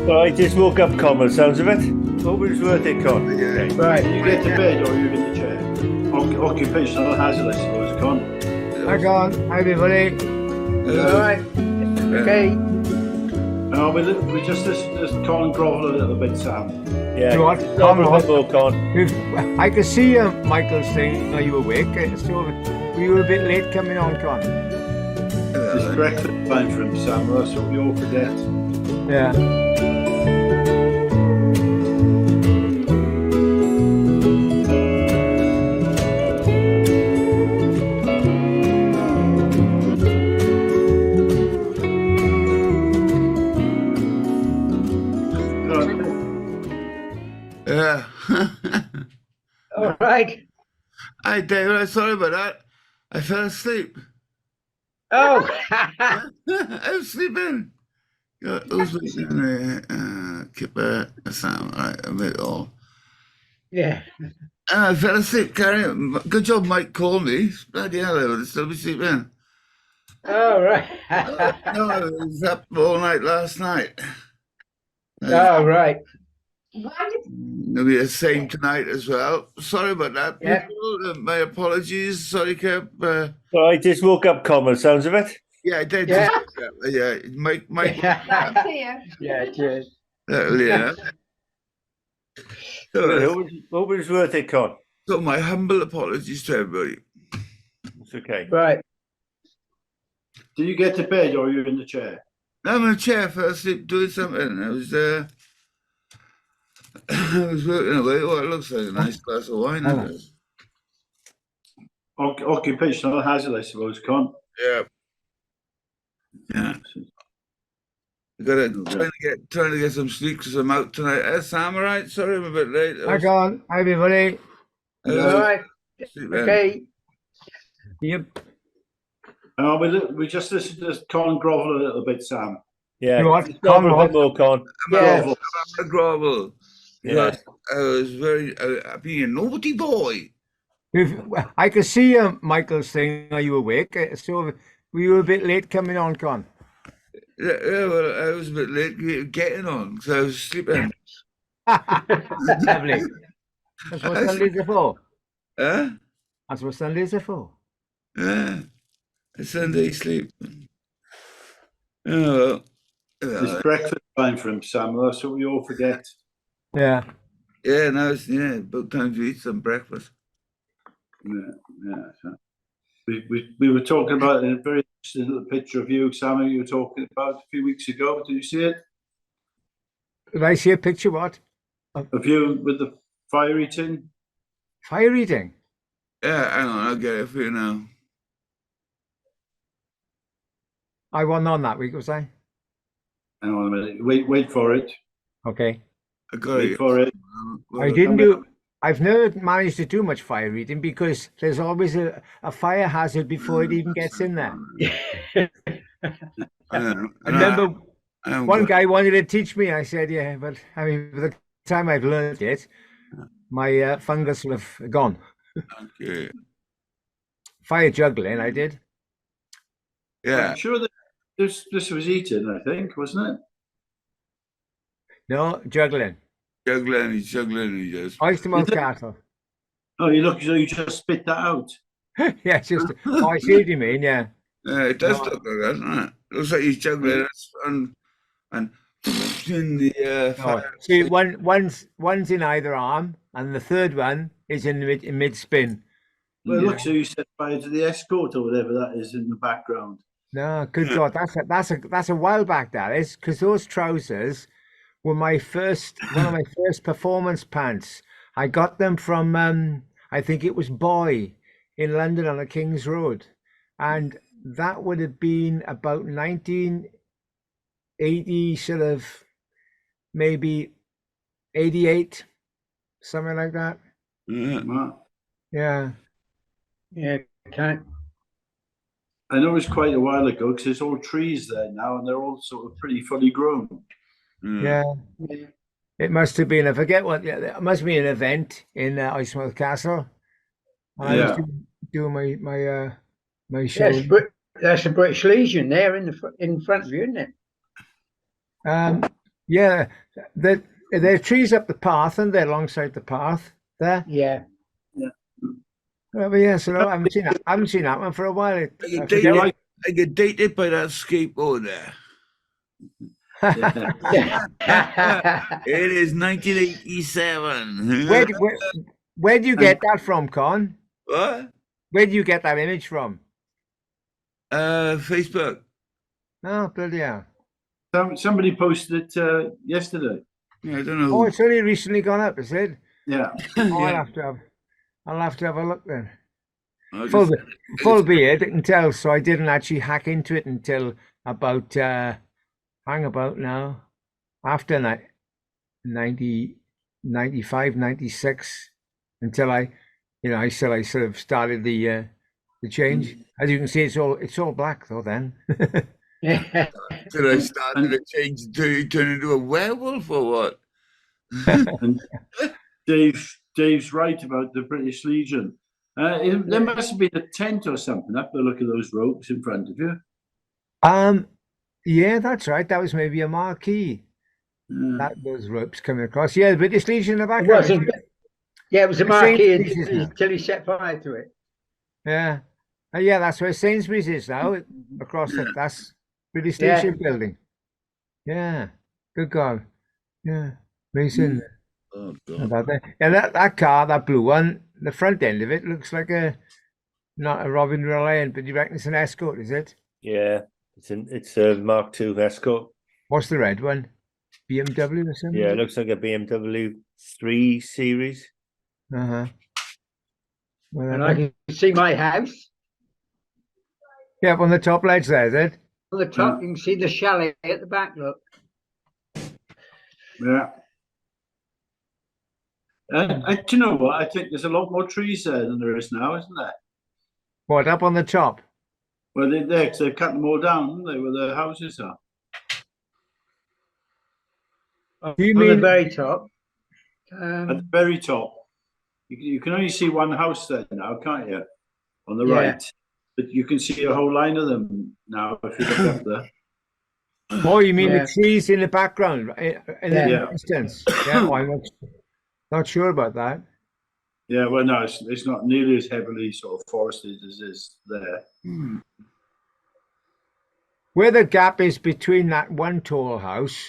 Well, I just woke up, Con, sounds of it. Hope it was worth it, Con. Yeah. Okay. Right, you get to bed or you're in the chair. Occupational hazard, I suppose, Con. Hi, Con. Hi, everybody. All right. Okay. No, we just listened to Con grovel a little bit, Sam. Yeah. You want Con, Con, a bit more, Con. I could see Michael saying, "Are you awake?" So we were a bit late coming on, Con. It's breakfast time for him, Sam. That's what we all forget. Yeah. Yeah. All right. Hi, David. Sorry about that. I fell asleep. Oh. I was sleeping. It was keep a sound right a bit all. Yeah. And I fell asleep. Carrying. Good job, Mike called me. Bloody hell, I would still be sleeping. All right. No, I was up all night last night. All right. It'll be the same tonight as well. Sorry about that. Yeah. People. My apologies. Sorry, Kev. Well, I just woke up, Con, sounds of it. Yeah, I did. Yeah. Yeah. Mike. Yeah, cheers. Yeah. Hope it was worth it, Con. So my humble apologies to everybody. It's okay. Right. Do you get to bed or you're in the chair? I'm in a chair, fell asleep doing something. I was I was working away. Oh, it looks like a nice glass of wine. Isn't it? Occupational hazard, I suppose, Con. Yeah. I gotta trying to get some sleep because I'm out tonight. Sam, all right? Sorry, I'm a bit late. Hi, Con. Hi, everybody. All right. Okay. Yep. Oh, we just listened to Con grovel a little bit, Sam. Yeah. You want Con, Con? a bit more, Con. Yeah. A grovel. Yeah. I was very being a naughty boy. I could see Michael saying, "Are you awake?" So we were a bit late coming on, Con. Yeah, well, I was a bit late getting on because I was sleeping. Lovely. That's what Sundays are for. Huh? That's what Sundays are for. Yeah. A Sunday sleep. Oh, well. It's breakfast time for him, Sam. That's what we all forget. Yeah. Yeah, now it's about time to eat some breakfast. Yeah. So we were talking about a very interesting little picture of you, Sam. You were talking about a few weeks ago. Did you see it? Did I see a picture? What? Of you with the fire eating? Fire eating? Yeah, hang on, I'll get it for you now. I wasn't on that week, was I? Hang on a minute. Wait for it. Okay. I got Wait it. for it. I didn't do. I've never managed to do much fire eating because there's always a fire hazard before it even gets in there. I remember one guy wanted to teach me. I said, "Yeah, but I mean, by the time I've learned it, my fungus will have gone." Okay. Fire juggling, I did. Yeah. I'm sure that this was eating, I think, wasn't it? No, juggling. He's juggling, he does. Oystermouth Castle. Oh, you look as though you just spit that out. Yeah, it's just. Oh, I see what you mean. Yeah. Yeah, it does look like that, doesn't it? Looks like he's juggling and in the fire. See, one's in either arm, and the third one is in mid spin. Well, it looks as though you set fire to the escort or whatever that is in the background. No, good God, that's a while back. That is because those trousers were one of my first performance pants. I got them from I think it was Boy in London on the King's Road, and that would have been about 1980, sort of maybe 88, something like that. Yeah. Okay. I know it's quite a while ago because there's all trees there now and they're all sort of pretty fully grown. Yeah. It must have been, I forget what, it must be an event in Oystermouth Castle. I was doing my show. That's the British Legion there in front of you, isn't it? Yeah, there are trees up the path, and they're alongside the path there. Yeah. But yeah, so no, I haven't seen that one for a while. I I get forget. dated, I get dated by that skateboard there. Yeah. It is 1987. Where do you get that from, Con? What? Where do you get that image from? Facebook. Oh, bloody hell. Somebody posted it yesterday. Yeah, I don't know. Oh, it's only recently gone up, is it? Yeah. Oh, Yeah. I'll have to have a look then. I Full, just- full beard, I can tell. So I didn't actually hack into it until about now after 90, 95, 96, until I sort of started the change. As you can see, it's all black though. Then Yeah. Did I started to change until you turn into a werewolf or what? And Dave's right about the British Legion. There must have been a tent or something up the look of those ropes in front of you. yeah, that's right. That was maybe a marquee. Yeah. Those ropes coming across. Yeah, the British Legion in the It background. wasn't. Yeah, it was a St. marquee Peter's now. until he set fire to it. Yeah. Yeah, that's where Sainsbury's is now. Across that's British Yeah. Legion building. Yeah. Good God. Yeah. Amazing. Oh God. About that. Yeah, that car, that blue one, the front end of it looks like not a Robin Reliant, but you reckon it's an Escort, is it? Yeah, it's a Mark II Escort. What's the red one? BMW or something? Yeah, it looks like a BMW 3 Series. Uh-huh. Well, And I can see my house. yeah, up on the top ledge there, is it? On the top, you can see the chalet at the back, look. Yeah. Do you know what? I think there's a lot more trees there than there is now, isn't there? What, up on the top? Well, they've cut them all down, haven't they, where the houses are? Do you On the mean very top. At the very top. You can only see one house there now, can't you? On the Yeah. right. But you can see a whole line of them now if you look up there. oh, you mean Yeah. the trees in the background in Yeah. the distance? Yeah, oh, I'm not sure about that. Yeah, well, no, it's not nearly as heavily sort of forested as is there. Where the gap is between that one tall house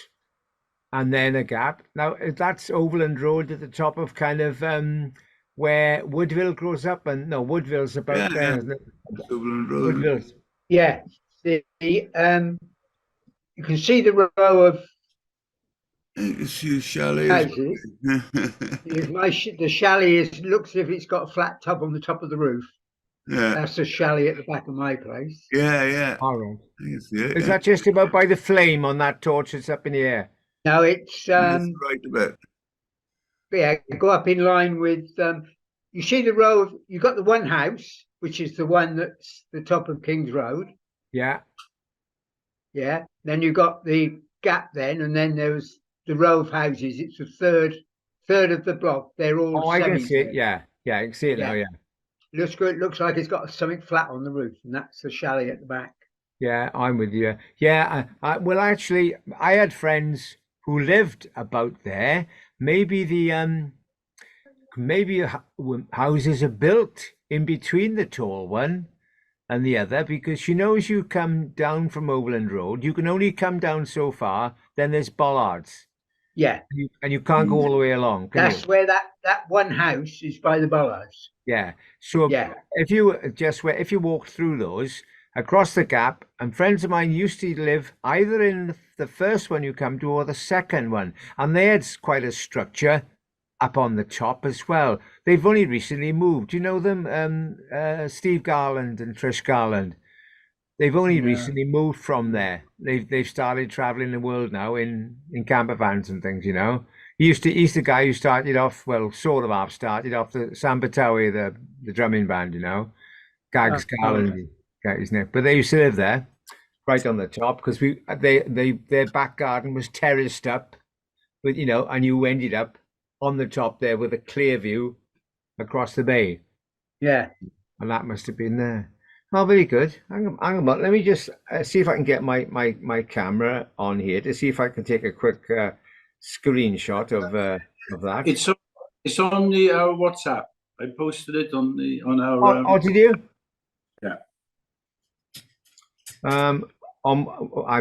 and then a gap. Now that's Overland Road at the top of kind of where Woodville grows up, and no, Woodville's about Yeah, there, yeah. isn't it? Dublin Road. Woodville's. Yeah. You can see the row of You can see the chalet. houses. The chalet looks as if it's got a flat tub on the top of the roof. Yeah, That's the chalet at the back of my place. yeah. All right. I can see it. Is Yeah. that just about by the flame on that torch that's up in the air? Now it's That's right a bit. yeah, go up in line with you see the row of you got the one house, which is the one that's the top of King's Road. Yeah. Yeah. Then you got the gap then, and then there was the row of houses. It's the third of the block. They're all Oh, I can semis see it. there. Yeah. Yeah, I can see it now. Yeah. Yeah. Looks good. It looks like it's got something flat on the roof, and that's the chalet at the back. Yeah, I'm with you. Yeah, well, actually, I had friends who lived about there. Maybe houses are built in between the tall one and the other, because as you come down from Overland Road, you can only come down so far. Then there's bollards, Yeah, and you can't go all the way along. Can that's you? where that one house is by the bollards. Yeah. So Yeah. if you walk through those across the gap, and friends of mine used to live either in the first one you come to or the second one, and they had quite a structure up on the top as well. They've only recently moved. Do you know them? Steve Garland and Trish Garland. They've only recently moved from there. They've started traveling the world now in camper vans and things, He's the guy who started off, well, sort of half started off the Sam Batawi, the drumming band, Gags Garland, got his name. But they used to live there, right on the top, because their back garden was terraced up, but and you ended up on the top there with a clear view across the bay. Yeah. And that must have been there. Oh, very good. Hang on. Let me just see if I can get my camera on here to see if I can take a quick screenshot of that. It's on our WhatsApp. I posted it on our. Oh, did you? Yeah. I'm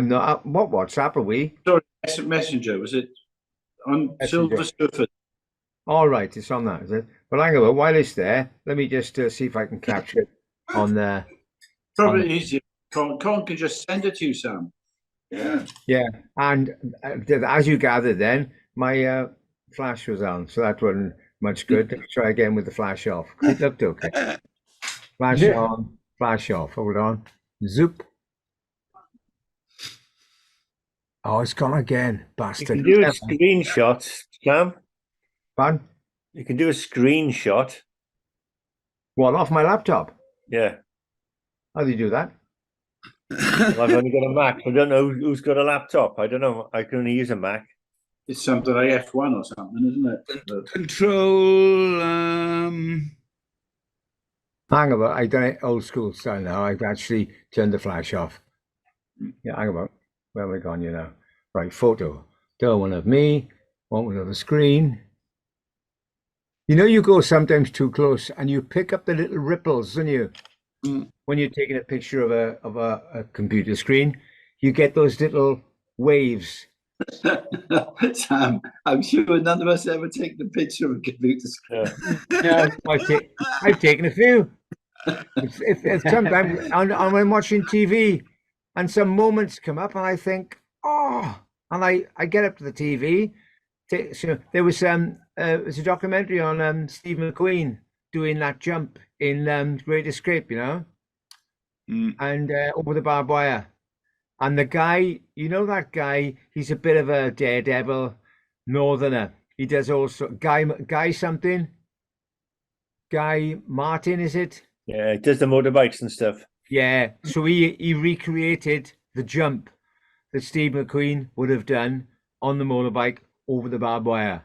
not. What WhatsApp are we? Sorry, Messenger, was it on Messenger. Silver Surfer? All right, it's on that, is it? Well, hang on. While it's there, let me just see if I can capture it on there. Probably easier. Con can just send it to you, Sam. Yeah. Yeah, and as you gathered, then my flash was on, so that wasn't much good. Let's try again with the flash off. It looked okay. Flash on, flash off. Hold on. Zoop. Oh, it's gone again, You bastard. can do a screenshot, Sam. Fun. You can do a screenshot. What, off my laptop? Yeah. How do you do that? Well, I've only got a Mac. I don't know who's got a laptop. I don't know. I can only use a Mac. It's something like F1 or something, isn't it? Control. Hang about. I've done it old school style now. I've actually turned the flash off. Yeah, hang about. Where have we gone, you know? Right, photo. Do one of me, one of the screen. You know, you go sometimes too close and you pick up the little ripples, don't you? When you're taking a picture of a computer screen, you get those little waves. Sam, I'm sure none of us ever take the picture of a computer screen. No, I've taken a few. If sometimes when I'm watching TV and some moments come up and I think, oh, and I get up to the TV. So there was a documentary on Steve McQueen doing that jump in Great Escape, you know, and over the barbed wire. And the guy, you know that guy, he's a bit of a daredevil northerner. He does also Guy Martin, is it? Yeah, it does the motorbikes and stuff. Yeah. So he recreated the jump that Steve McQueen would have done on the motorbike over the barbed wire.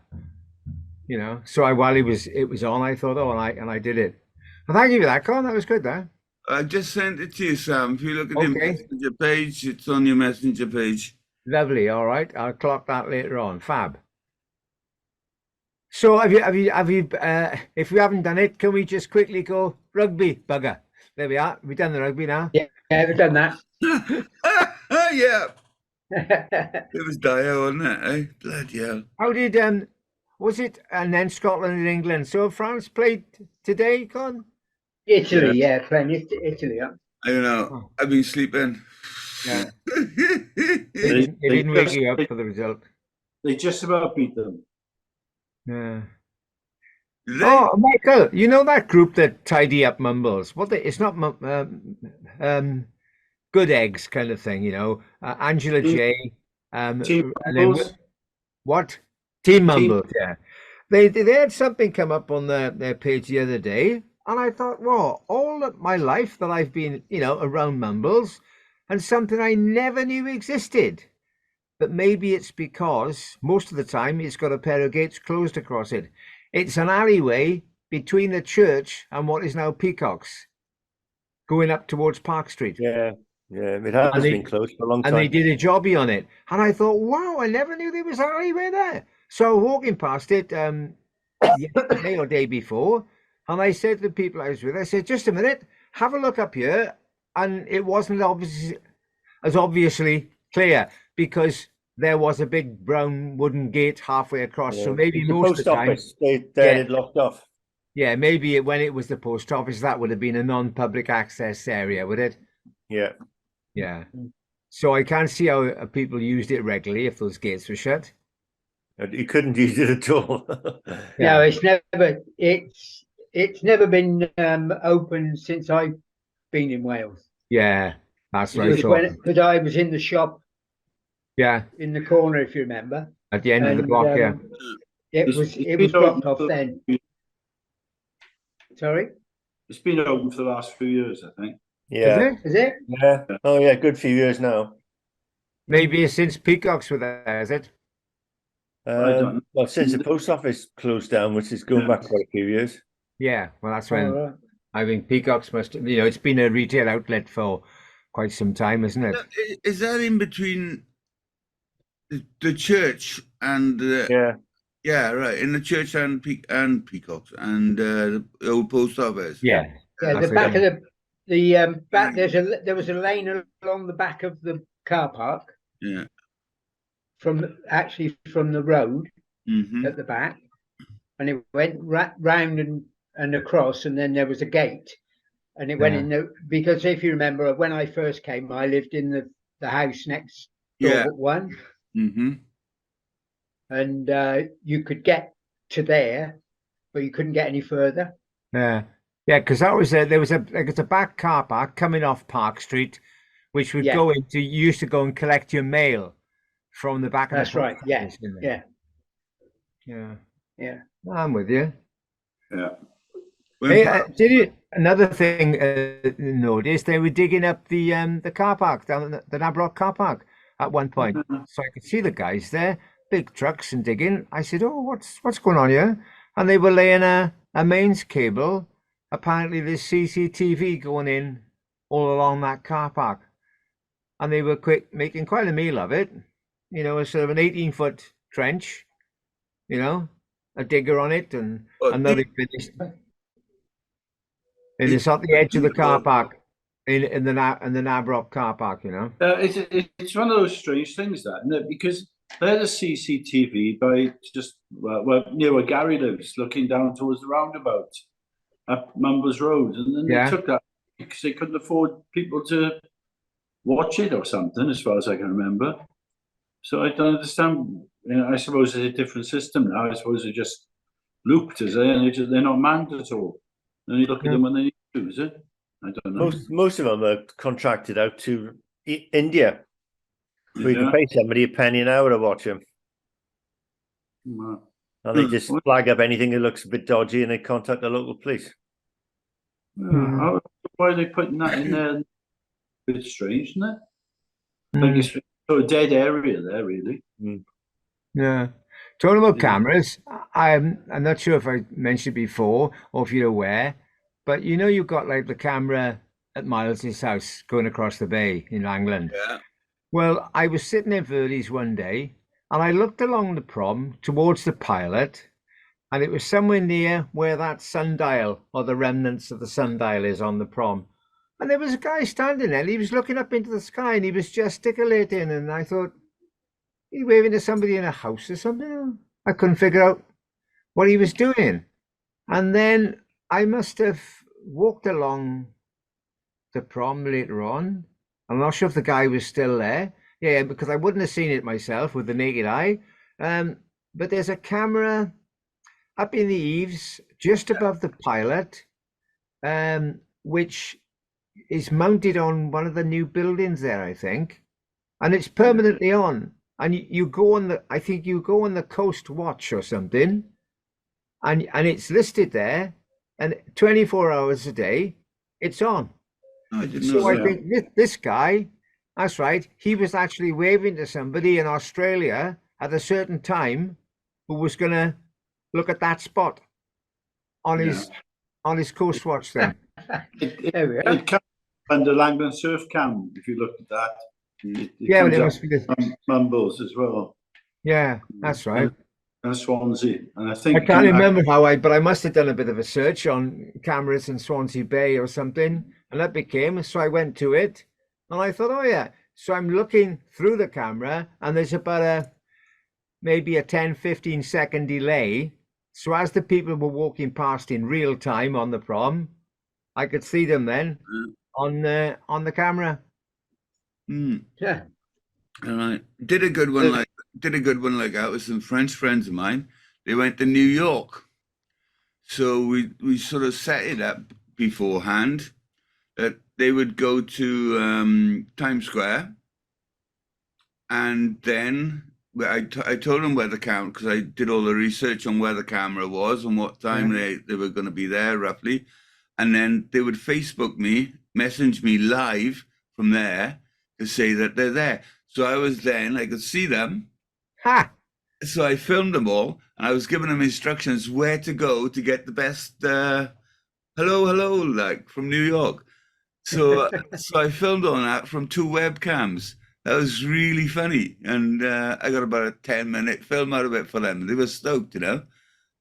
You know. So while it was on, I thought, oh, and I did it. Well, thank you for that, Con. That was good, though. I just sent it to you, Sam. If you look at your Okay. messenger page, it's on your messenger page. Lovely. All right. I'll clock that later on. Fab. So have you if we haven't done it, can we just quickly go rugby, bugger? There we are. We've done the rugby now. Yeah, we've done that. Yeah. It was dire, wasn't it? Eh? Bloody hell. How did was it and then Scotland and England? So France played today, Con? Italy, yeah, playing Italy. Yeah. I don't know. I've been sleeping. Yeah. They Didn't wake just- you up for the result. They just about beat them. Yeah. Did they? Oh, Michael, you know that group that tidy up mumbles? It's not good eggs kind of thing, you know. Angela J. Team and then Mumbles? what? Team Mumbles, yeah. They had something come up on their page the other day, and I thought, well, all of my life that I've been, you know, around mumbles, and something I never knew existed. But maybe it's because most of the time it's got a pair of gates closed across it. It's an alleyway between the church and what is now Peacocks, going up towards Park Street. Yeah, it has And they- been closed for a long And they time. did a jobby on it. And I thought, wow, I never knew there was an alleyway there. So walking past it yesterday or day before, and I said to the people I was with, I said, just a minute, have a look up here. And it wasn't obviously clear because there was a big brown wooden gate halfway across. Yeah. So maybe The most of post the time, office, they Yeah. had it locked off. yeah, maybe when it was the post office, that would have been a non-public access area, would it? Yeah. Yeah. So I can't see how people used it regularly if those gates were shut. You couldn't use it at all. No, it's never been open since I've been in Wales. Yeah, that's what I thought. Because I was in the shop Yeah, in the corner, if you remember. at the end of the block, yeah. It was blocked off then. Sorry, It's been open for the last few years, I think. Yeah. is it? Yeah. Oh, yeah. Good few years now. Maybe since Peacocks were there, is it? I don't know. Well, since the post office closed down, which is going back quite a few years. Yeah, well, that's All when right. I think Peacocks must, it's been a retail outlet for quite some time, isn't it? Is that in between the church and Yeah. yeah, right, in the church and Peacocks and the old post office? Yeah. Yeah, That's the back it. of the back. There was a lane along the back of the car park Yeah. actually from the road Mm-hmm. at the back, and it went round and across, and then there was a gate, and it went Yeah. in because if you remember when I first came, I lived in the house next door Yeah. but one, Mm-hmm. and you could get to there, but you couldn't get any further. Yeah. Yeah, because there was a back car park coming off Park Street, which would Yeah, go into, you used to go and collect your mail from the back of the that's right. post Yeah, office, didn't it? yeah, Yeah. yeah. I'm with you. Yeah. Hey, did you another thing notice they were digging up the car park down the Nabrock car park at one point, so I could see the guys there, big trucks and digging. I said, "Oh, what's going on here?" And they were laying a mains cable. Apparently, there's CCTV going in all along that car park, and they were making quite a meal of it. A sort of an 18-foot trench, a digger on it, and another finished. And it's at the edge of the car park in the Nabrock car park, It's one of those strange things that, isn't it? Because there's a CCTV by just near where Gary lives, looking down towards the roundabout up Mumbles Road, and then Yeah. they took that because they couldn't afford people to watch it or something, as far as I can remember. So I don't understand. I suppose it's a different system now. I suppose they're just looped, is it? And they're not manned at all. And you look at them when they need to, is it? I don't know. Most of them are contracted out to India, where you can pay somebody a penny an hour to watch them, Wow. and they just flag up anything that looks a bit dodgy, and they contact the local police. Yeah. Why are they putting that in there? A bit strange, isn't it? Like it's a dead area there, really. Yeah. Talking about cameras, I'm not sure if I mentioned before or if you're aware, but you've got like the camera at Miles's house going across the bay in England. Yeah. Well, I was sitting in Verdi's one day and I looked along the prom towards the pilot, and it was somewhere near where that sundial or the remnants of the sundial is on the prom. And there was a guy standing there and he was looking up into the sky and he was gesticulating, and I thought, he waving to somebody in a house or something? I couldn't figure out what he was doing. And then I must have walked along the prom later on. I'm not sure if the guy was still there. Yeah, because I wouldn't have seen it myself with the naked eye. But there's a camera up in the eaves just above the pilot, which is mounted on one of the new buildings there, I think. And it's permanently on. And you go on the Coast Watch or something, and it's listed there, and 24 hours a day, it's on. I didn't know that. I think this guy, that's right, he was actually waving to somebody in Australia at a certain time who was going to look at that spot on his Coast Watch then. It comes under Langland Surf Cam, if you look at that. But it must be Mumbles as well. Yeah, that's right. And Swansea, and I think I can't remember but I must have done a bit of a search on cameras in Swansea Bay or something, and that became. So I went to it, and I thought, oh yeah. So I'm looking through the camera, and there's about maybe a 10-15 second delay. So as the people were walking past in real time on the prom, I could see them then on the camera. Yeah. All right. Did a good one like that with some French friends of mine. They went to New York. So we sort of set it up beforehand that they would go to Times Square, and then I told them where the camera, because I did all the research on where the camera was and what time they were going to be there roughly, and then they would message me live from there to say that they're there. So I could see them. Ha! So I filmed them all, and I was giving them instructions where to go to get the best hello, hello, like from New York. So, so I filmed on that from 2 webcams. That was really funny, and I got about a 10-minute film out of it for them. They were stoked, you know.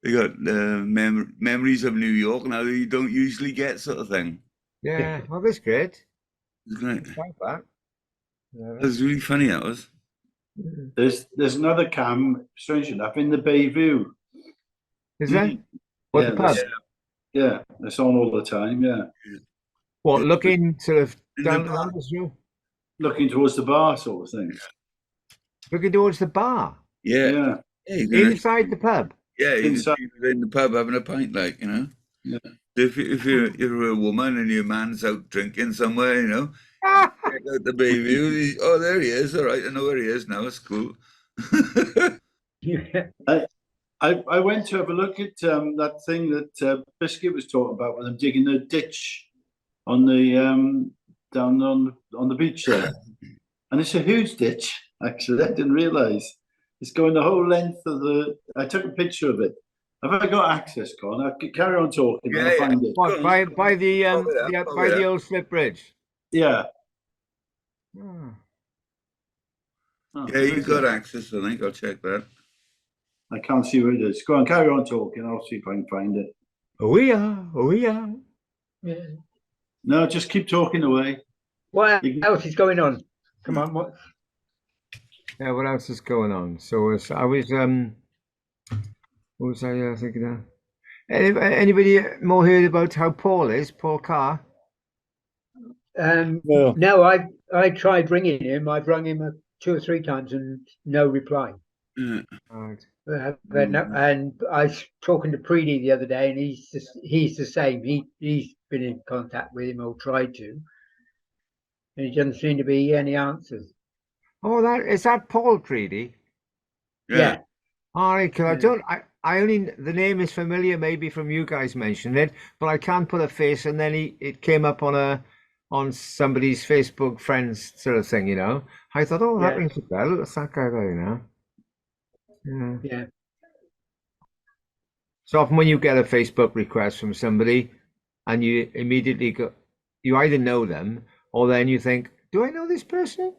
They got memories of New York now that you don't usually get, sort of thing. Yeah, well, that's good. It was great. Like that. It was really funny. That was. There's another cam, strange enough, in the Bay View. Is that? What, Yeah, the pub? Yeah, it's on all the time. Yeah, What, looking sort of In down the the bar. London Street? looking towards the bar, sort of thing. Looking towards the bar? Yeah. Yeah, Yeah, you can Inside the pub? yeah, you inside. can be in the pub having a pint, like, you know. Yeah. If you're a woman and your man's out drinking somewhere, you know, check out the baby. Oh, there he is. All right, I know where he is now. It's cool. Yeah. I went to have a look at that thing that Biscuit was talking about when I'm digging a ditch on the down on the beach there, and it's a huge ditch. Actually, I didn't realise it's going the whole length of the. I took a picture of it. Have I got access, Con? I could carry on talking. Yeah, I'll yeah. find it. What, by the By the old slip bridge? Yeah. Hmm. Oh, Yeah, where you is got it? access, I think. I'll check that. I can't see where it is. Go on, carry on talking. I'll see if I can find it. Oh, yeah. Oh, yeah. Yeah. No, just keep talking away. What You can- else is going on? Come on, what? Yeah, what else is going on? So I was what was I thinking of? Anybody more heard about how Paul is? Paul Carr? No. No, I tried ringing him. I've rung him 2 or 3 times and no reply. Yeah. Right. And I was talking to Preedy the other day, and he's the same. He's been in contact with him or tried to, and he doesn't seem to be any answers. Oh, that Paul Preedy? Yeah, All right, 'cause I Yeah. don't. I only the name is familiar, maybe from you guys mentioned it, but I can't put a face. And then it came up on somebody's Facebook friends sort of thing, you know. I thought, oh, that Yeah. rings a bell. It's that guy there, you know. Yeah. yeah, So often when you get a Facebook request from somebody, and you immediately go, you either know them, or then you think, do I know this person?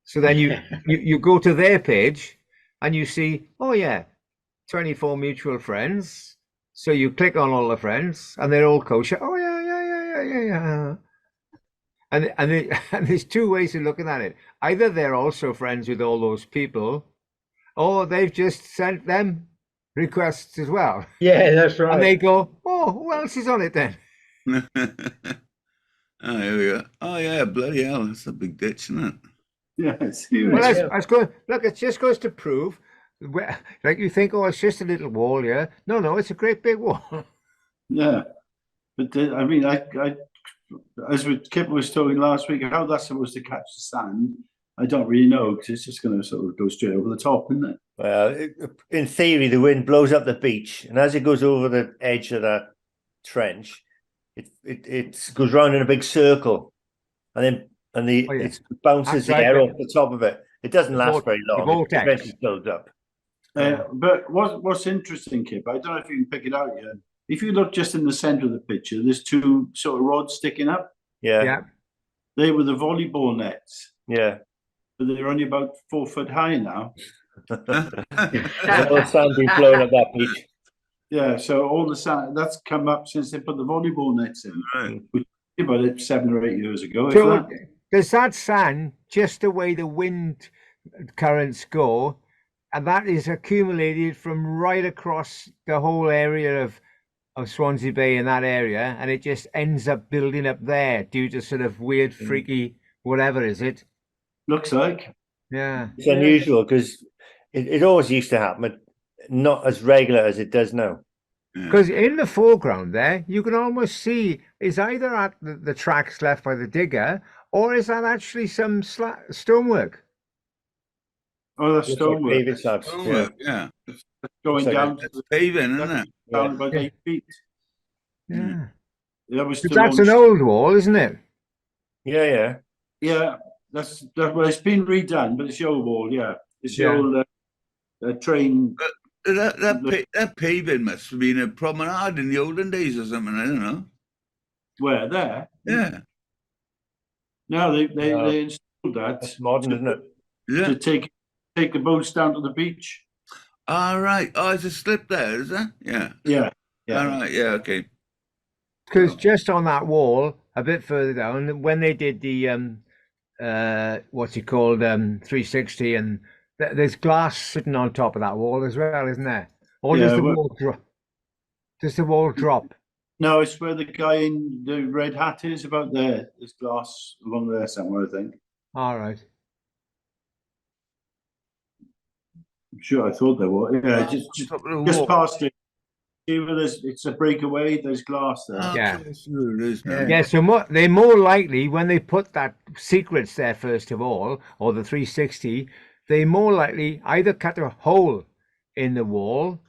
So then you go to their page, and you see, oh yeah, 24 mutual friends. So you click on all the friends, and they're all kosher. Oh yeah. And there's 2 ways of looking at it. Either they're also friends with all those people, or they've just sent them requests as well. yeah. That's right. And they go, oh, who else is on it then? Oh, here we go. Oh, yeah, bloody hell. That's a big ditch, isn't it? Yeah, it's huge. Well, Yeah. that's good. Look, it just goes to prove, like you think, oh, it's just a little wall, yeah. No, it's a great big wall. Yeah, but I mean, I as Kip was talking last week, how that's supposed to catch the sand, I don't really know, because it's just going to sort of go straight over the top, isn't it? Well, in theory, the wind blows up the beach, and as it goes over the edge of that trench, it goes round in a big circle, and Oh, yeah. it bounces That's the right, air but- off the top of it. It doesn't The last very the long. It vortex. eventually builds up. But what's interesting, Kip, I don't know if you can pick it out yet. If you look just in the centre of the picture, there's 2 sort of rods sticking up. Yeah, Yeah. They were the volleyball nets, yeah. but they're only about 4 foot high now. There's a lot of sand being blown up that beach. Yeah, so all the sand that's come up since they put the volleyball nets in. Right. About it 7 or 8 years ago. Is So that? does that sand, just the way the wind currents go, and that is accumulated from right across the whole area of Swansea Bay in that area, and it just ends up building up there due to sort of weird, freaky, whatever is it? Looks like. Yeah. It's unusual because it always used to happen, but not as regular as it does now. Because in the foreground there, you can almost see is either at the tracks left by the digger, or is that actually some stonework? Oh, that's Looks like stonework. paving slabs. Yeah. Homework, yeah. Going Looks like down, That's paving, isn't it? down about 8 feet. Yeah. That was 'Cause to that's an launch- old wall, isn't it? Yeah. Yeah, that's well, it's been redone, but it's the old wall. Yeah, it's the Yeah. old train. That paving must have been a promenade in the olden days or something. I don't know. Where there? Yeah. No, they No. they installed that That's modern, isn't it? Yeah. to take the boats down to the beach. All right. Oh, there's a slip there, is there? Yeah. Yeah, All yeah, right. Yeah. Okay. Because just on that wall, a bit further down, when they did the what's it called, 360, and there's glass sitting on top of that wall as well, isn't there? Or Yeah, does the well- wall drop? Does the wall drop? No, it's where the guy in the red hat is, about there. There's glass along there somewhere, I think. All right. I'm sure I thought there was. Yeah, just Top of the just wall. past it. See where it's a breakaway. There's glass there. Yeah. Okay, sure it is now. Yeah, so they're more likely when they put that secrets there first of all, or the 360, they more likely either cut a hole in the wall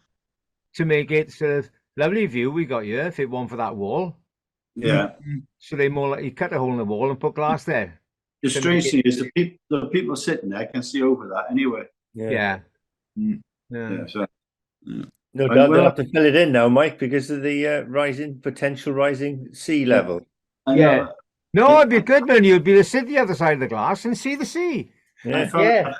to make it sort of lovely view we got here if it weren't for that wall. Yeah. So they more likely cut a hole in the wall and put glass there. The strange thing is the people sitting there can see over that anyway. Yeah. Mm. Yeah. Yeah. So No And doubt well- they'll have to fill it in now, Mike, because of the potential rising sea level. I Yeah. know. No, it'd be good, man. You'd be able to sit the other side of the glass and see the sea. I Yeah. found, Yeah.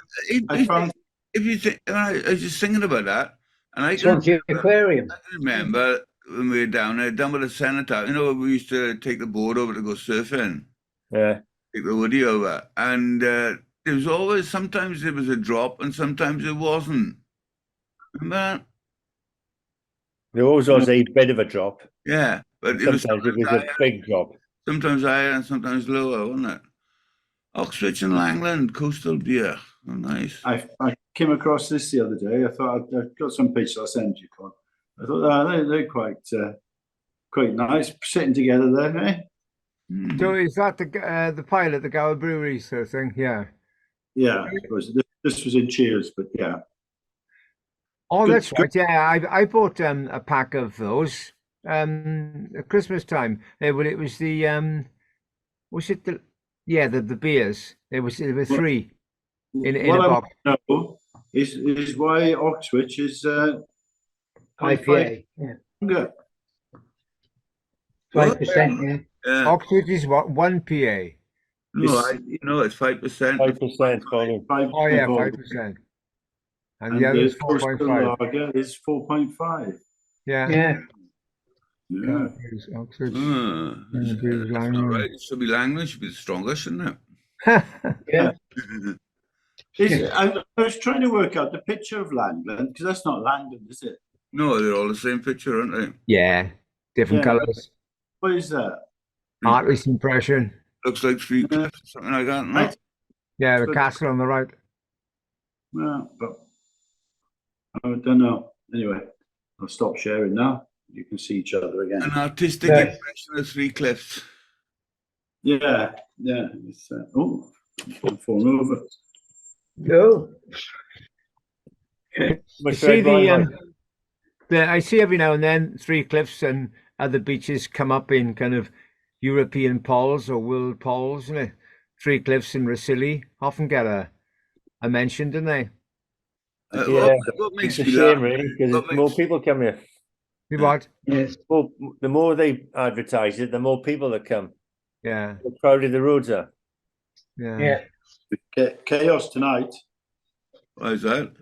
I found If you think, I was just thinking about that, and I can Swansea Aquarium. remember when we were down there, down by the cenotaph. You know, we used to take the boat over to go surfing, Yeah. take the woody over, and there was always sometimes there was a drop, and sometimes it wasn't. Remember that? There always was a bit of a drop. Yeah, but it was Sometimes it was a big drop. sometimes higher and sometimes lower, wasn't it? Oxford and Langland coastal beer. Oh, nice. I came across this the other day. I thought I've got some pictures I'll send you, Con. I thought they're quite nice sitting together there, eh? Mm. So is that the pilot, the Gower Brewery sort of thing? Yeah. Yeah, I suppose this was in Cheers, but yeah. Oh, Good- that's right. Yeah, I bought a pack of those at Christmas time. It was the was it the beers. There were three in a What I box. know is why Oxwich is IPA. Yeah. longer. 5%. Yeah. Yeah. Oxford is what, 1 PA. No, it's 5%. 5% volume. Oh yeah, volume. 5%. And And the other the is coastal 4.5. lager is 4.5. Yeah. Yeah. Yeah. Here's Oxford. That's not right. It should be Langland, should be the strongest, shouldn't Yeah. Is, I was trying to work out the picture of Langland, because that's not Langland, is it? No, they're all the same picture, aren't they? Yeah, different Yeah. colours. What is that? Artist impression. Looks like three cliffs, something like that. No? Right. Yeah, the But- castle on the right. Well, but I don't know. Anyway, I'll stop sharing now. You can see each other again. An artistic Yeah. impression of three cliffs. Yeah, yeah. It's, I'm falling over. No. You Much see red wine, Mike. I see every now and then Three Cliffs and other beaches come up in kind of European polls or world polls. You know, Three Cliffs and Rosilly often get a mention, don't they? Yeah, what makes It's a me shame, laugh? really, because What more makes- people come here. You what? Yes. Well, the more they advertise it, the more people that come. Yeah, The crowded the roads are. Yeah. Chaos tonight. Why is that?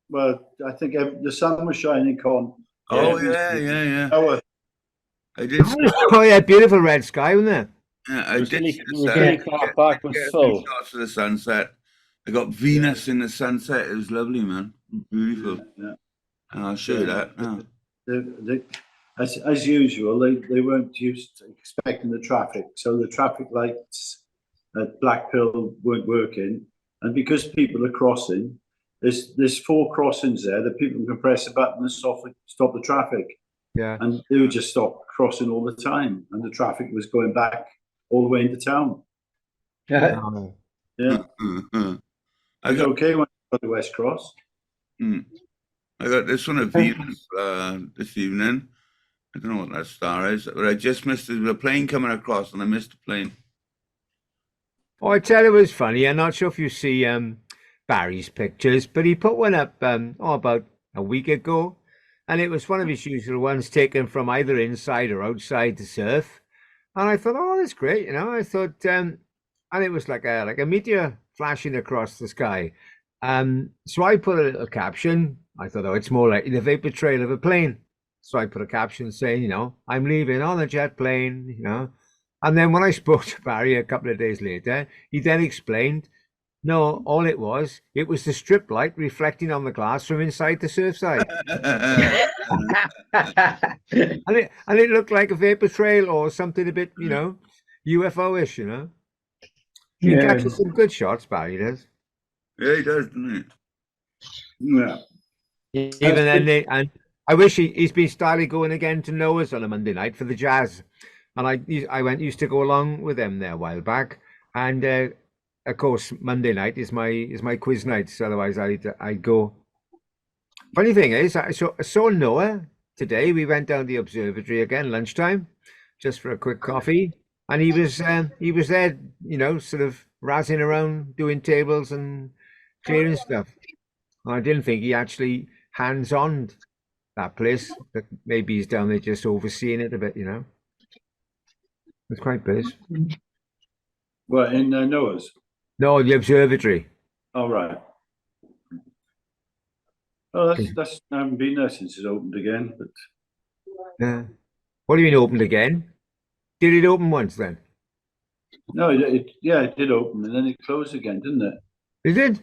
Well, I think the sun was shining, Con. Oh, yeah. Oh, I did. Oh yeah, beautiful red sky, wasn't it? Yeah, I did. Rosilly see the Rosilly sun. car park was Get a few full. shots of the sunset. I got Venus in the sunset. It was lovely, man. Beautiful. yeah. And I'll show you that. Oh. As usual, they weren't used to expecting the traffic, so the traffic lights at Blackpill weren't working, and because people are crossing, there's 4 crossings there that people can press a button and stop the traffic, Yeah. and they would just stop crossing all the time, and the traffic was going back all the way into town. Oh. Yeah, I it's got okay when you got the West Cross. I got this one of Venus this evening. I don't know what that star is, but I just missed it. The plane coming across, and I missed the plane. Oh, I tell you, it was funny. I'm not sure if you see Barry's pictures, but he put one up about a week ago, and it was one of his usual ones taken from either inside or outside the surf. And I thought, oh, that's great, you know. I thought, and it was like a meteor flashing across the sky. So I put a little caption. I thought, oh, it's more like the vapor trail of a plane. So I put a caption saying, you know, I'm leaving on a jet plane, you know. And then when I spoke to Barry a couple of days later, he then explained, no, all it was the strip light reflecting on the glass from inside the Surfside. And it looked like a vapor trail or something a bit, you know, UFO-ish, you know. He Yeah. catches some good shots, Barry does. Yeah, he does, doesn't Yeah. Even then, and I wish he's been started going again to Noah's on a Monday night for the jazz, and I used to go along with them there a while back, and of course Monday night is my quiz night, so otherwise I'd go. Funny thing is, I saw Noah today. We went down the observatory again lunchtime, just for a quick coffee, and he was there, you know, sort of razzing around doing tables and clearing stuff. And I didn't think he actually hands-on that place, but maybe he's down there just overseeing it a bit, you know. It's quite big. Well, in Noah's. No, the observatory. All right. Oh, that's I haven't been there since it opened again. But Yeah. What do you mean opened again? Did it open once then? no, it did open and then it closed again, didn't it? Is it?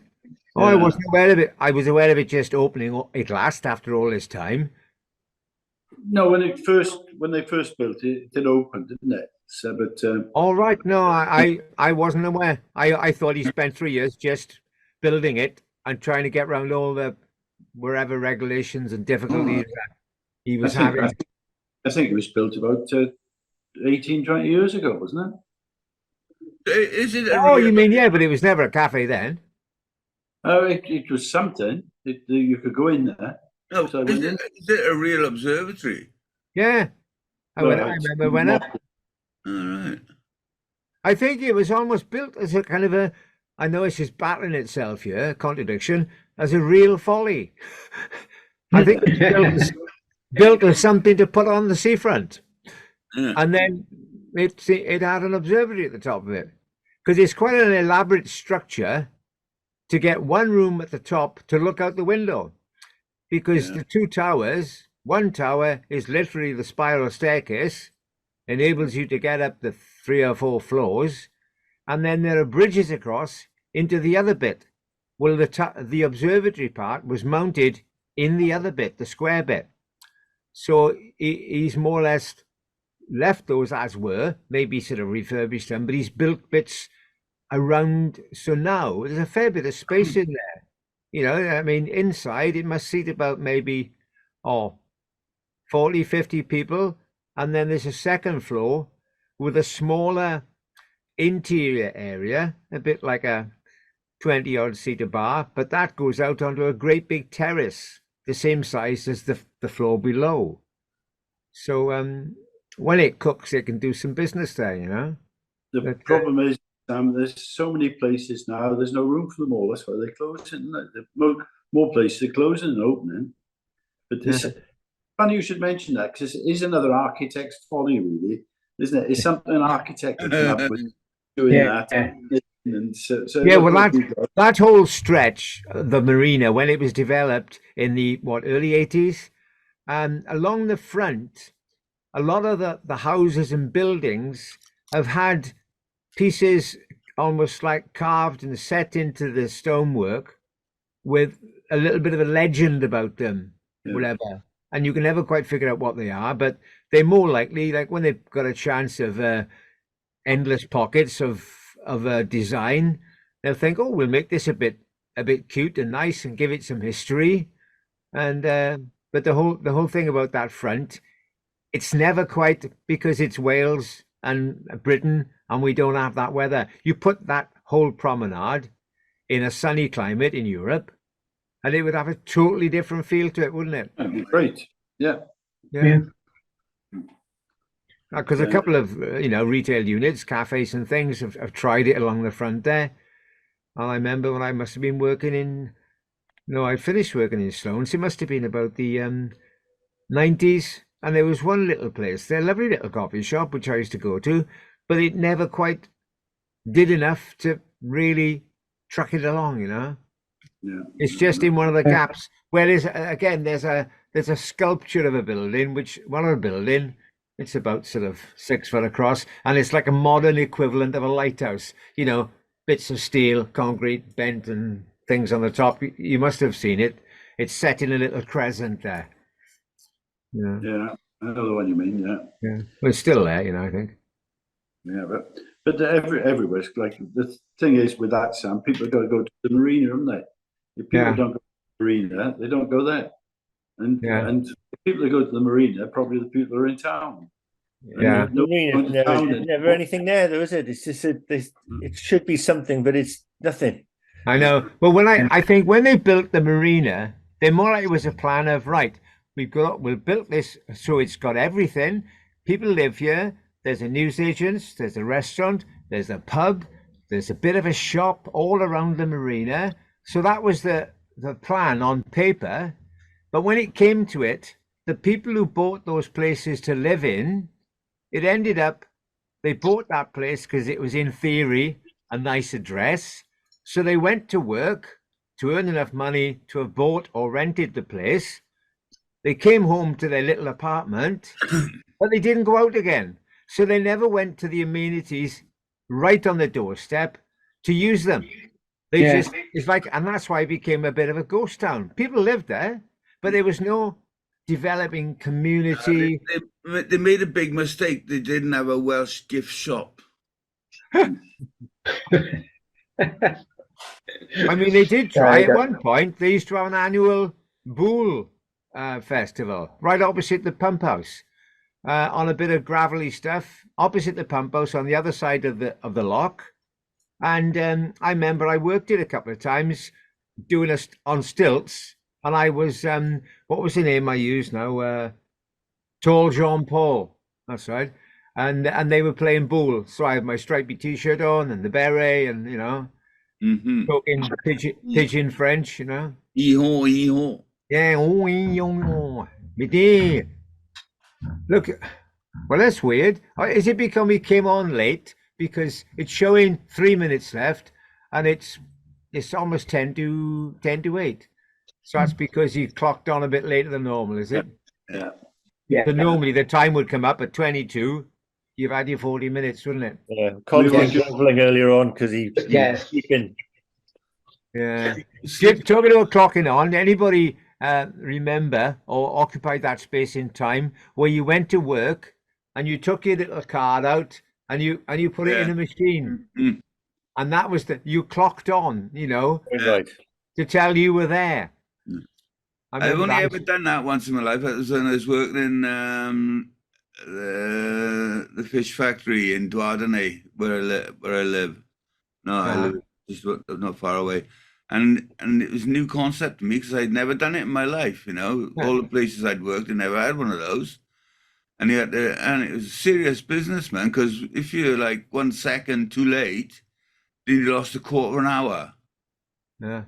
Oh, I Yeah. wasn't aware of it. I was aware of it just opening at last after all this time. No, when they first built it, it did open, didn't it? So, but All right. No, I wasn't aware. I thought he spent 3 years just building it and trying to get around all the wherever regulations and difficulties that he was having. I think it was built about 18, 20 years ago, wasn't it? Is it? Oh, you mean, yeah, but it was never a cafe then. Oh, it was something. You could go in there. No, So I went in. is it a real observatory? Yeah. I remember when up. All right. I think it was almost built as a kind of a, I know it's just battling itself here, contradiction, as a real folly. I think it was built as something to put on the seafront. Yeah. And then it had an observatory at the top of it. Because it's quite an elaborate structure to get one room at the top to look out the window. Because the two towers, one tower is literally the spiral staircase, enables you to get up the 3 or 4 floors, and then there are bridges across into the other bit. Well, the observatory part was mounted in the other bit, the square bit. So he's more or less left those as were, maybe sort of refurbished them, but he's built bits around. So now there's a fair bit of space in there. You know, I mean, inside it must seat about maybe 40, 50 people. And then there's a second floor with a smaller interior area, a bit like a 20-odd seater bar, but that goes out onto a great big terrace, the same size as the floor below. So when it cooks, it can do some business there, you know. The problem is, there's so many places now, there's no room for them all. That's why they're closing. More places are closing and opening. But this, funny you should mention that, because it is another architect's folly, really, isn't it? It's something an architect can come up with doing that. And so yeah, well, that whole stretch, the marina, when it was developed in the early 80s, along the front, a lot of the houses and buildings have had pieces almost like carved and set into the stonework with a little bit of a legend about them, whatever. And you can never quite figure out what they are, but they're more likely, like when they've got a chance of endless pockets of design, they'll think, oh, we'll make this a bit cute and nice and give it some history. And but the whole thing about that front, it's never quite, because it's Wales and Britain and we don't have that weather. You put that whole promenade in a sunny climate in Europe and it would have a totally different feel to it, wouldn't it? That'd be great. Yeah. Because a couple of retail units, cafes and things have tried it along the front there. And I remember when I must have been working I finished working in Sloane. So it must have been about the 90s. and there was one little place, their lovely little coffee shop, which I used to go to, but it never quite did enough to really truck it along, you know. Yeah. It's just in one of the gaps. Whereas again, there's a sculpture of a building, which one of the building, it's about sort of 6 foot across, and it's like a modern equivalent of a lighthouse. You know, bits of steel, concrete, bent, and things on the top. You must have seen it. It's set in a little crescent there. Yeah, Yeah, I know the one you mean. Yeah, yeah. Well, it's still there, you know. I think. yeah, but everywhere. It's like the thing is with that, Sam, people got to go to the marina, haven't they? If people Yeah. don't go to the marina, they don't go there. And Yeah. and the people that go to the marina are probably the people that are in town. And Yeah. no Marina, one in town there's never anything there, though, is it? It's just it should be something, but it's nothing. I know. Well, I think when they built the marina, they more like it was a plan of right. We'll build this so it's got everything. People live here. There's a newsagent. There's a restaurant. There's a pub. There's a bit of a shop all around the marina. So that was the plan on paper. But when it came to it, the people who bought those places to live in, it ended up they bought that place because it was in theory a nice address. So they went to work to earn enough money to have bought or rented the place. They came home to their little apartment, but they didn't go out again. So they never went to the amenities right on the doorstep to use them. They Yeah. just, it's like, and that's why it became a bit of a ghost town. People lived there, but there was no developing community. They made a big mistake. They didn't have a Welsh gift shop. I mean, they did try at one point. They used to have an annual bull festival right opposite the pump house on a bit of gravelly stuff opposite the pump house on the other side of the lock. And I remember I worked it a couple of times doing it on stilts, and I was what was the name I used now? Tall Jean Paul. That's right. And they were playing bull, so I had my stripy T-shirt on and the beret, and you know. Mm-hmm. Talking pigeon French, you know. Hee-haw, hee-haw. Yeah, oh, look, well, that's weird. Is it because we came on late? Because it's showing 3 minutes left, and it's almost 10 to 8. So that's because you clocked on a bit later than normal, is it? Yeah. Yeah. So normally the time would come up at 22. You've had your 40 minutes, wouldn't it? Yeah, Colin's We were been grumbling earlier on because he Yeah. sleeping. Yeah. Talking about clocking on, anybody remember or occupied that space in time where you went to work and you took your little card out and you put it in a machine, Mm. and that was you clocked on, you know, Right. to tell you were there. I've only ever done that once in my life. It was when I was working in the fish factory in Douarnenez, where I live. No, I live just not far away, and it was a new concept to me because I'd never done it in my life. You know, all the places I'd worked, I never had one of those, and and it was a serious business, man. Because if you're like 1 second too late, then you lost a quarter of an hour. Yeah.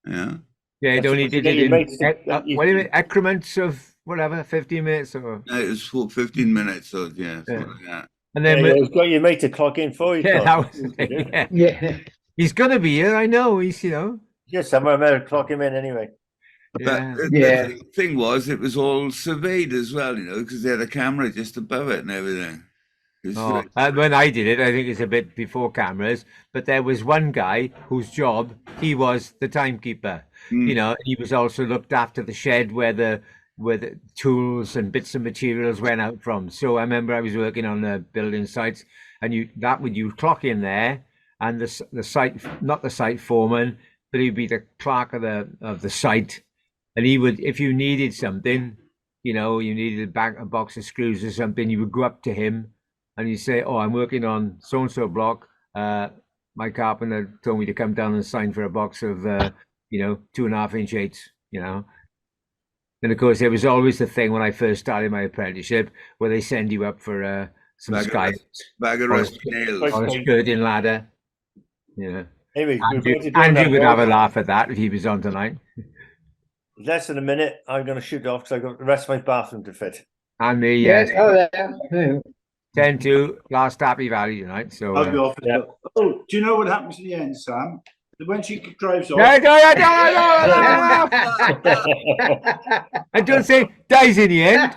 Yeah. Yeah, it That's only what did you it get, in your mates to- what do you mean, increments of whatever, 15 minutes or It was for 15 minutes, so yeah, something like that. and Yeah, then you've got your mate to clock in for you. yeah, Colin. that was the thing, yeah. Yeah. He's gonna be here, I know. He's, you know. Yeah, somewhere I better clock him in anyway. Yeah. But Yeah. the thing was, it was all surveyed as well, you know, because they had a camera just above it and everything. It was Oh, when I did it, I think it's a bit before cameras, but there was one guy whose job, he was the timekeeper. You know, he was also looked after the shed where the tools and bits of materials went out from. So I remember I was working on the building sites, and you clock in there, and the site, not the site foreman, but he'd be the clerk of the site, and he would, if you needed something, you know, you needed a box of screws or something, you would go up to him and you say, "Oh, I'm working on so and so block. My carpenter told me to come down and sign for a box of 2.5 inch eights." You know, and of course there was always the thing when I first started my apprenticeship where they send you up for some bag of rusty nails. on a skirting ladder. Yeah. Anyway, Andrew would have a laugh at that if he was on tonight. Less than a minute. I'm going to shoot off because I've got the rest of my bathroom to fit. And the Yes. Oh, there. 10-2 last Happy Valley tonight. So I'll go off. Yeah. Oh, do you know what happens in the end, Sam? When she drives off. no. I don't say dies in the end.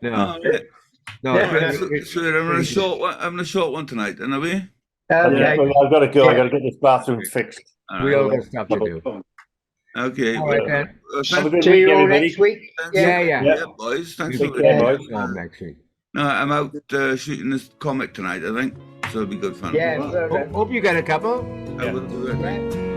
No, Oh, right. no. Yeah. So they're having a short one tonight, aren't we? Okay. I've got to go. I've got to get this bathroom fixed. We all got stuff to do. Okay. All right, then. Have a good See week, you all everybody. next week. Yeah. Yeah, boys. Thanks We'll for be care, getting boys. home next week. No, I'm out shooting this comic tonight, I think. So it'll be good fun. Yeah. Hope you get a couple. I will do that. Yeah.